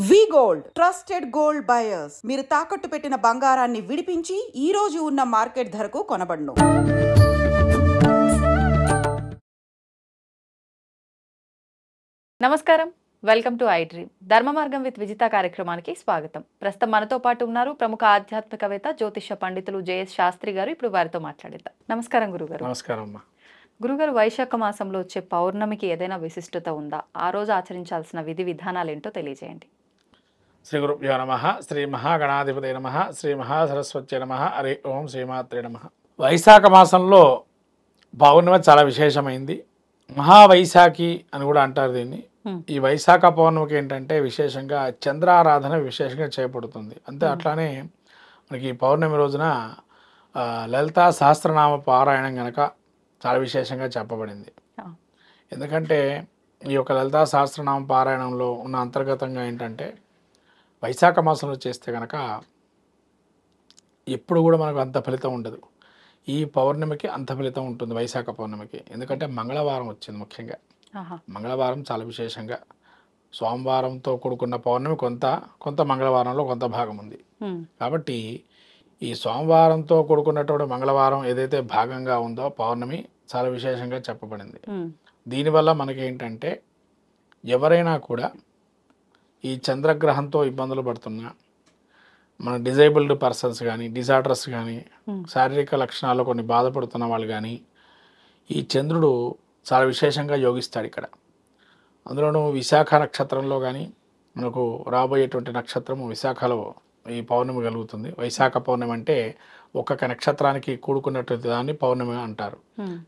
వి gold trusted gold buyers. మీరు తాకట్టు పెట్టిన బంగారాన్ని విడిపించి ఈ రోజు ఉన్న మార్కెట్ ధరకు కొనబడును. నమస్కారం, వెల్కమ్ టు ఐ డ్రీమ్. ధర్మ మార్గం విత్ విజిత కార్యక్రమానికి స్వాగతం. ప్రస్తుతం మనతో పాటు ఉన్నారు ప్రముఖ ఆధ్యాత్మికవేత్త, జ్యోతిష పండితులు జేఎస్ శాస్త్రి గారు. ఇప్పుడు వారితో మాట్లాడేద్దాం. నమస్కారం గురుగారు. నమస్కారం అమ్మా. గురుగారు, వైశాఖ మాసంలో వచ్చే పౌర్ణమికి ఏదైనా విశిష్టత ఉందా? ఆ రోజు ఆచరించాల్సిన విధి విధానాలు ఏంటో తెలియజేయండి. శ్రీ గురుభ్యో నమ. శ్రీ మహాగణాధిపతి నమ. శ్రీ మహాసరస్వతి నమ. హరి ఓం శ్రీమాత్రే నమ. వైశాఖ మాసంలో పౌర్ణమి చాలా విశేషమైంది. మహావైశాఖి అని కూడా అంటారు దీన్ని. ఈ వైశాఖ పౌర్ణమికి ఏంటంటే విశేషంగా చంద్రారాధన విశేషంగా చేపడుతుంది. అంతే అట్లానే మనకి ఈ పౌర్ణమి రోజున లలితా సహస్రనామ పారాయణం కనుక చాలా విశేషంగా చెప్పబడింది. ఎందుకంటే ఈ యొక్క లలితా సహస్రనామ పారాయణంలో ఉన్న అంతర్గతంగా ఏంటంటే వైశాఖ మాసంలో చేస్తే కనుక ఎప్పుడు కూడా మనకు అంత ఫలితం ఉండదు. ఈ పౌర్ణమికి అంత ఫలితం ఉంటుంది, వైశాఖ పౌర్ణమికి. ఎందుకంటే మంగళవారం వచ్చింది. ముఖ్యంగా మంగళవారం చాలా విశేషంగా, సోమవారంతో కూడుకున్న పౌర్ణమి కొంత మంగళవారంలో కొంత భాగం ఉంది. కాబట్టి ఈ సోమవారంతో కూడుకున్నటువంటి మంగళవారం ఏదైతే భాగంగా ఉందో పౌర్ణమి చాలా విశేషంగా చెప్పబడింది. దీనివల్ల మనకి ఏంటంటే ఎవరైనా కూడా ఈ చంద్రగ్రహంతో ఇబ్బందులు పడుతున్నా, మన డిజేబుల్డ్ పర్సన్స్ కానీ, డిజార్డర్స్ కానీ, శారీరక లక్షణాల్లో కొన్ని బాధపడుతున్న వాళ్ళు కానీ ఈ చంద్రుడు చాలా విశేషంగా యోగిస్తాడు ఇక్కడ. అందులోనూ విశాఖ నక్షత్రంలో కానీ మనకు రాబోయేటువంటి నక్షత్రము విశాఖలో ఈ పౌర్ణమి కలుగుతుంది. వైశాఖ పౌర్ణమి అంటే ఒక్కొక్క నక్షత్రానికి కూడుకున్నటువంటి దాన్ని పౌర్ణమి అంటారు.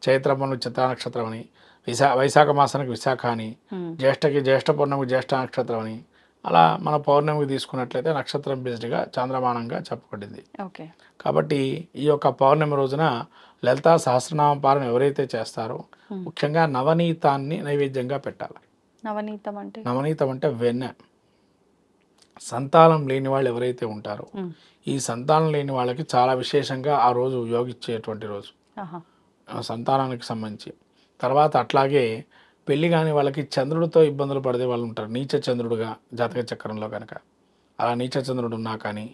చైత్రపౌర్ణమి చిత్ర నక్షత్రం అని, వైశాఖ మాసానికి విశాఖ అని, జ్యేష్ఠకి జ్యేష్ఠ పౌర్ణమికి జ్యేష్ఠ నక్షత్రం అని, అలా మన పౌర్ణమికి తీసుకున్నట్లయితే నక్షత్రం బేస్డ్గా చాంద్రమానంగా చెప్పబడింది. కాబట్టి ఈ యొక్క పౌర్ణమి రోజున లలితా సహస్రనామ పారాయణ ఎవరైతే చేస్తారో ముఖ్యంగా నవనీతాన్ని నైవేద్యంగా పెట్టాలి. నవనీతం అంటే వెన్న. సంతానం లేని వాళ్ళు ఎవరైతే ఉంటారో ఈ సంతానం లేని వాళ్ళకి చాలా విశేషంగా ఆ రోజు యోగిచ్చేటువంటి రోజు సంతానానికి సంబంధించి. తర్వాత అట్లాగే పెళ్లి కాని వాళ్ళకి చంద్రుడితో ఇబ్బందులు పడే వాళ్ళు ఉంటారు. నీచ చంద్రుడుగా జాతక చక్రంలో కనుక అలా నీచ చంద్రుడు ఉన్నా కానీ,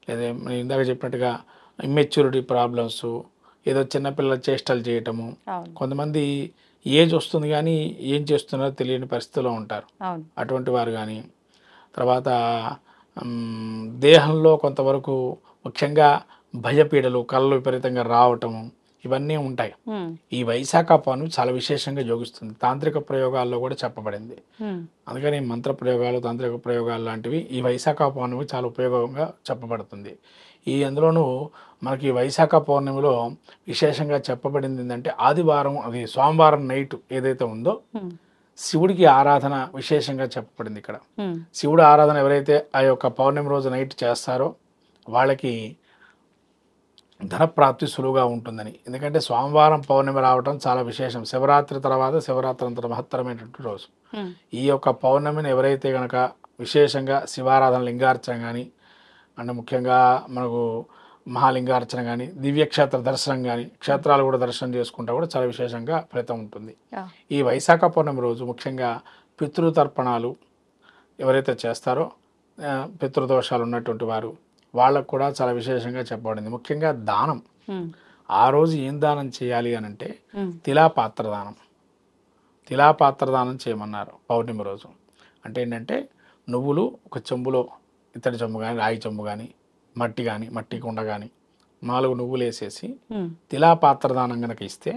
లేదా ఇందాక చెప్పినట్టుగా ఇమ్మెచ్యూరిటీ ప్రాబ్లమ్స్, ఏదో చిన్నపిల్లల చేష్టలు చేయటము, కొంతమంది ఏజ్ వస్తుంది కానీ ఏం చేస్తున్నారో తెలియని పరిస్థితిలో ఉంటారు, అటువంటి వారు కానీ, తర్వాత దేహంలో కొంతవరకు ముఖ్యంగా భయపీడలు, కళ్ళు విపరీతంగా రావటము, ఇవన్నీ ఉంటాయి. ఈ వైశాఖ పౌర్ణమి చాలా విశేషంగా యోగిస్తుంది. తాంత్రిక ప్రయోగాల్లో కూడా చెప్పబడింది. అందుకని మంత్ర ప్రయోగాలు, తాంత్రిక ప్రయోగాలు లాంటివి ఈ వైశాఖ పౌర్ణమి చాలా ఉపయోగంగా చెప్పబడుతుంది. అందులోనూ మనకి వైశాఖ పౌర్ణమిలో విశేషంగా చెప్పబడింది ఏంటంటే ఆదివారం, అది సోమవారం నైట్ ఏదైతే ఉందో శివుడికి ఆరాధన విశేషంగా చెప్పబడింది ఇక్కడ. శివుడు ఆరాధన ఎవరైతే ఆ యొక్క పౌర్ణమి రోజు నైట్ చేస్తారో వాళ్ళకి ధనప్రాప్తి సులువుగా ఉంటుందని. ఎందుకంటే సోమవారం పౌర్ణమి రావడం చాలా విశేషం. శివరాత్రి తర్వాత శివరాత్రి అంత మహత్తరమైనటువంటి రోజు. ఈ యొక్క పౌర్ణమిని ఎవరైతే కనుక విశేషంగా శివారాధన, లింగార్చన కానీ, అంటే ముఖ్యంగా మనకు మహాలింగార్చన కానీ, దివ్యక్షేత్ర దర్శనం కానీ, క్షేత్రాలు కూడా దర్శనం చేసుకుంటా కూడా చాలా విశేషంగా ఫలితం ఉంటుంది. ఈ వైశాఖ పౌర్ణమి రోజు ముఖ్యంగా పితృతర్పణాలు ఎవరైతే చేస్తారో, పితృదోషాలు ఉన్నటువంటి వారు వాళ్ళకు కూడా చాలా విశేషంగా చెప్పబడింది. ముఖ్యంగా దానం, ఆ రోజు ఏం దానం చేయాలి అని అంటే తిలాపాత్ర దానం. తిలాపాత్ర దానం చేయమన్నారు పౌర్ణమి రోజు. అంటే ఏంటంటే నువ్వులు ఒక చెంబులో, ఇత్తడి చెంబు కానీ, రాగి చెంబు కానీ, మట్టి కానీ, మట్టి కుండ కానీ 4 నువ్వులు వేసేసి తిలాపాత్ర దానం కనుక ఇస్తే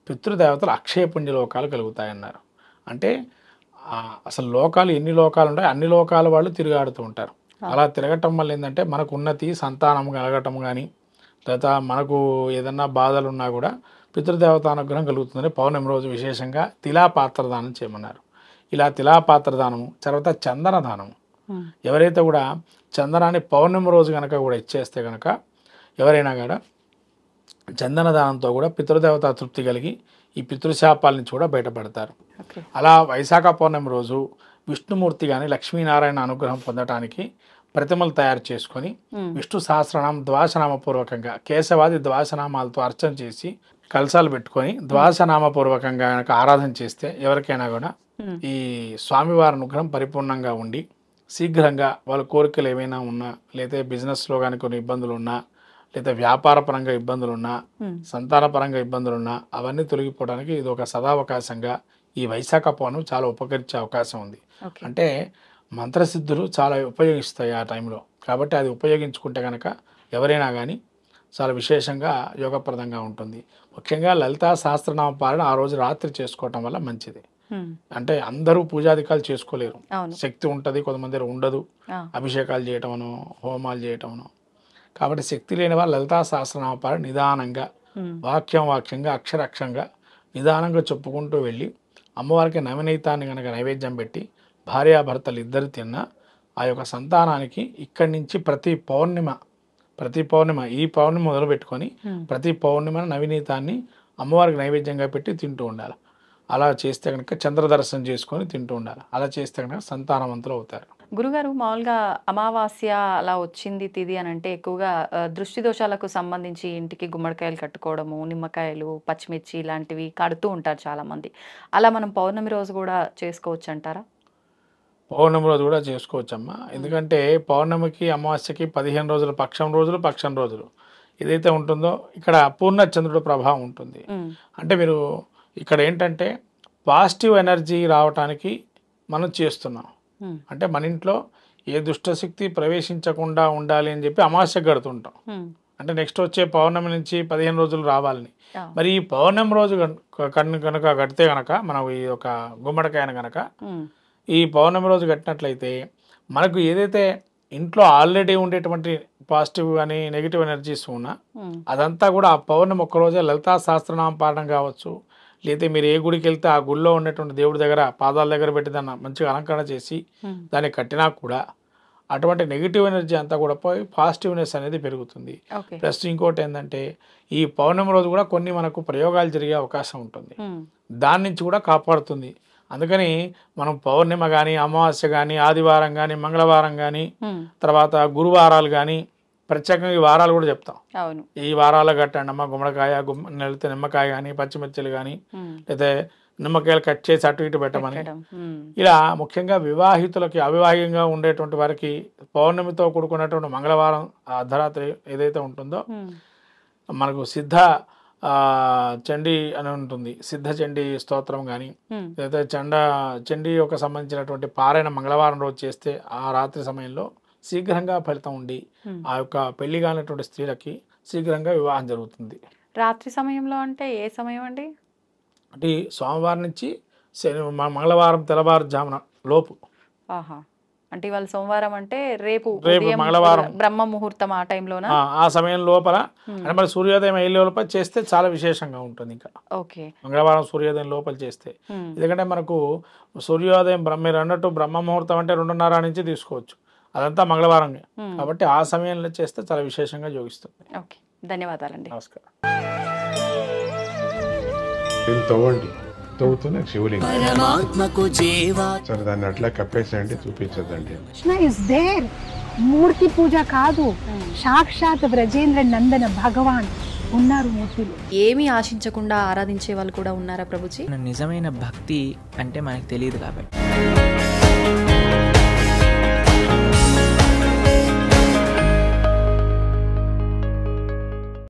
పితృదేవతలు అక్షయ పుణ్య లోకాలు కలుగుతాయన్నారు. అంటే అసలు లోకాలు ఎన్ని లోకాలు ఉంటాయి, అన్ని లోకాల వాళ్ళు తిరుగాడుతూ ఉంటారు. అలా తిరగటం వల్ల ఏంటంటే మనకు ఉన్నతి, సంతానం కలగటం కానీ, లేదా మనకు ఏదన్నా బాధలు ఉన్నా కూడా పితృదేవత అనుగ్రహం కలుగుతుందని పౌర్ణమి రోజు విశేషంగా తిలాపాత్ర దానం చేయమన్నారు. ఇలా తిలాపాత్ర దానము, తర్వాత చందన దానము. ఎవరైతే కూడా చందనాన్ని పౌర్ణమి రోజు కనుక కూడా ఇచ్చేస్తే కనుక ఎవరైనా కూడా చందన దానంతో కూడా పితృదేవత తృప్తి కలిగి ఈ పితృశాపాల నుంచి కూడా బయటపడతారు. అలా వైశాఖ పౌర్ణమి రోజు విష్ణుమూర్తి కానీ, లక్ష్మీనారాయణ అనుగ్రహం పొందటానికి ప్రతిమలు తయారు చేసుకొని విష్ణు సహస్రనామం ద్వాసనామపూర్వకంగా, కేశవాది ద్వాసనామాలతో అర్చన చేసి కలశాలు పెట్టుకొని ద్వాసనామపూర్వకంగా కనుక ఆరాధన చేస్తే ఎవరికైనా కూడా ఈ స్వామివారి అనుగ్రహం పరిపూర్ణంగా ఉండి శీఘ్రంగా వాళ్ళ కోరికలు ఏమైనా ఉన్నా, లేదా బిజినెస్లో కానీ కొన్ని ఇబ్బందులు ఉన్నా, లేదా వ్యాపార పరంగా ఇబ్బందులు ఉన్నా, సంతాన పరంగా ఇబ్బందులు ఉన్నా అవన్నీ తొలగిపోవడానికి ఇది ఒక సదావకాశంగా ఈ వైశాఖ పౌర్ణమి చాలా ఉపకరించే అవకాశం ఉంది. అంటే మంత్రసిద్ధులు చాలా ఉపయోగిస్తాయి ఆ టైంలో. కాబట్టి అది ఉపయోగించుకుంటే కనుక ఎవరైనా కానీ చాలా విశేషంగా యోగప్రదంగా ఉంటుంది. ముఖ్యంగా లలితా సహస్రనామ పాలన ఆ రోజు రాత్రి చేసుకోవటం వల్ల మంచిది. అంటే అందరూ పూజాధికాలు చేసుకోలేరు, శక్తి ఉంటుంది, కొంతమంది ఉండదు, అభిషేకాలు చేయటమనో హోమాలు చేయటమనో. కాబట్టి శక్తి లేని వాళ్ళు లలితా సహస్రనామ పాలన నిదానంగా వాక్యంగా అక్షరాక్షంగా నిదానంగా చెప్పుకుంటూ వెళ్ళి అమ్మవారికి నవనీతాన్ని కనుక నైవేద్యం పెట్టి భార్యాభర్తలు ఇద్దరు తిన్నా ఆ యొక్క సంతానానికి ఇక్కడి నుంచి ప్రతి పౌర్ణిమ ఈ పౌర్ణిమ మొదలు పెట్టుకొని ప్రతి పౌర్ణిమ నవనీతాన్ని అమ్మవారికి నైవేద్యంగా పెట్టి తింటూ ఉండాలి. అలా చేస్తే కనుక చంద్రదర్శనం చేసుకొని తింటూ ఉండాలి. అలా చేస్తే కనుక సంతానవంతులు అవుతారు. గురుగారు, మామూలుగా అమావాస్య అలా వచ్చింది తిది అని అంటే ఎక్కువగా దృష్టి దోషాలకు సంబంధించి ఇంటికి గుమ్మడికాయలు కట్టుకోవడము, నిమ్మకాయలు, పచ్చిమిర్చి ఇలాంటివి కడుతూ ఉంటారు చాలామంది. అలా మనం పౌర్ణమి రోజు కూడా చేసుకోవచ్చు అంటారా? పౌర్ణమి రోజు కూడా చేసుకోవచ్చమ్మా. ఎందుకంటే పౌర్ణమికి అమావాస్యకి 15 రోజులు పక్షం రోజులు ఏదైతే ఉంటుందో ఇక్కడ పూర్ణచంద్రుడు ప్రభావం ఉంటుంది. అంటే మీరు ఇక్కడ ఏంటంటే పాజిటివ్ ఎనర్జీ రావటానికి మనం చేస్తున్నాం. అంటే మన ఇంట్లో ఏ దుష్టశక్తి ప్రవేశించకుండా ఉండాలి అని చెప్పి అమావాస్య కడుతుంటాం. అంటే నెక్స్ట్ వచ్చే పౌర్ణమి నుంచి 15 రోజులు రావాలని. మరి ఈ పౌర్ణమి రోజు కనుక కడితే కనుక మనం ఈ యొక్క గుమ్మడికాయను కనుక ఈ పౌర్ణమి రోజు కట్టినట్లయితే మనకు ఏదైతే ఇంట్లో ఆల్రెడీ ఉండేటువంటి పాజిటివ్ కానీ నెగిటివ్ ఎనర్జీస్ ఉన్నా అదంతా కూడా ఆ పౌర్ణమి ఒక్కరోజే లలితా సహస్రనామ పాఠం కావచ్చు, లేదా మీరు ఏ గుడికి వెళ్తే ఆ గుడిలో ఉన్నటువంటి దేవుడి దగ్గర పాదాల దగ్గర పెట్టి దాన్ని మంచిగా అలంకరణ చేసి దాన్ని కట్టినా కూడా అటువంటి నెగిటివ్ ఎనర్జీ అంతా కూడా పోయి పాజిటివ్నెస్ అనేది పెరుగుతుంది. ప్లస్ ఇంకోటి ఏంటంటే ఈ పౌర్ణమి రోజు కూడా కొన్ని మనకు ప్రయోగాలు జరిగే అవకాశం ఉంటుంది, దాని నుంచి కూడా కాపాడుతుంది. అందుకని మనం పౌర్ణిమ కానీ అమావాస్య కానీ ఆదివారం కానీ మంగళవారం కానీ తర్వాత గురువారాలు కానీ ప్రత్యేకంగా ఈ వారాలు కూడా చెప్తాం. ఈ వారాలు కట్టండి అమ్మ గుమ్మడికాయ, లేకపోతే నిమ్మకాయ కానీ పచ్చిమిర్చిలు కానీ లేదా నిమ్మకాయలు కట్ చేసి అటు ఇటు పెట్టమని. ఇలా ముఖ్యంగా వివాహితులకి అవివాహితంగా ఉండేటువంటి వారికి పౌర్ణమితో కూడుకున్నటువంటి మంగళవారం అర్ధరాత్రి ఏదైతే ఉంటుందో మనకు సిద్ధ చండీ అని ఉంటుంది, సిద్ధ చండీ స్తోత్రం కానీ లేదా చండీ యొక్క సంబంధించినటువంటి పారాయణ మంగళవారం రోజు చేస్తే ఆ రాత్రి సమయంలో శీఘ్రంగా ఫలితం ఉండి ఆ యొక్క పెళ్లి కానటువంటి స్త్రీలకి శీఘ్రంగా వివాహం జరుగుతుంది. రాత్రి సమయంలో అంటే ఏ సమయం అండి? అంటే సోమవారం నుంచి మంగళవారం తెల్లవారుజామున లోపు. అంటే ఇవాళ సోమవారం అంటే రేపు మంగళవారం బ్రహ్మ ముహూర్తం ఆ టైంలోన ఆ సమయం లోపల అంటే మరి సూర్యోదయం అయ్యే లోపల చేస్తే చాలా విశేషంగా ఉంటుంది. ఇంకా మంగళవారం సూర్యోదయం లోపల చేస్తే, ఎందుకంటే మనకు సూర్యోదయం మీరు అన్నట్టు బ్రహ్మ ముహూర్తం అంటే 2:30 నుంచి తీసుకోవచ్చు, అదంతా మంగళవారం కాబట్టి ఆ సమయంలో చేస్తే చాలా విశేషంగా యోగిస్తుంది. ధన్యవాదాలండి. నమస్కారం. తవ్వుతున్న శివలింగం సరే దాన్ని అట్లా కప్పేసేయండి, చూపించదండి. కృష్ణ ఇస్ దేర్, మూర్తి పూజ కాదు, సాక్షాత్ బ్రజేంద్ర నందన భగవాన్ ఉన్నారు మూర్తిలో. ఏమీ ఆశించకుండా ఆరాధించే వాళ్ళు కూడా ఉన్నారా ప్రభుజీ? నిజమైన భక్తి అంటే మనకు తెలియదు కాబట్టి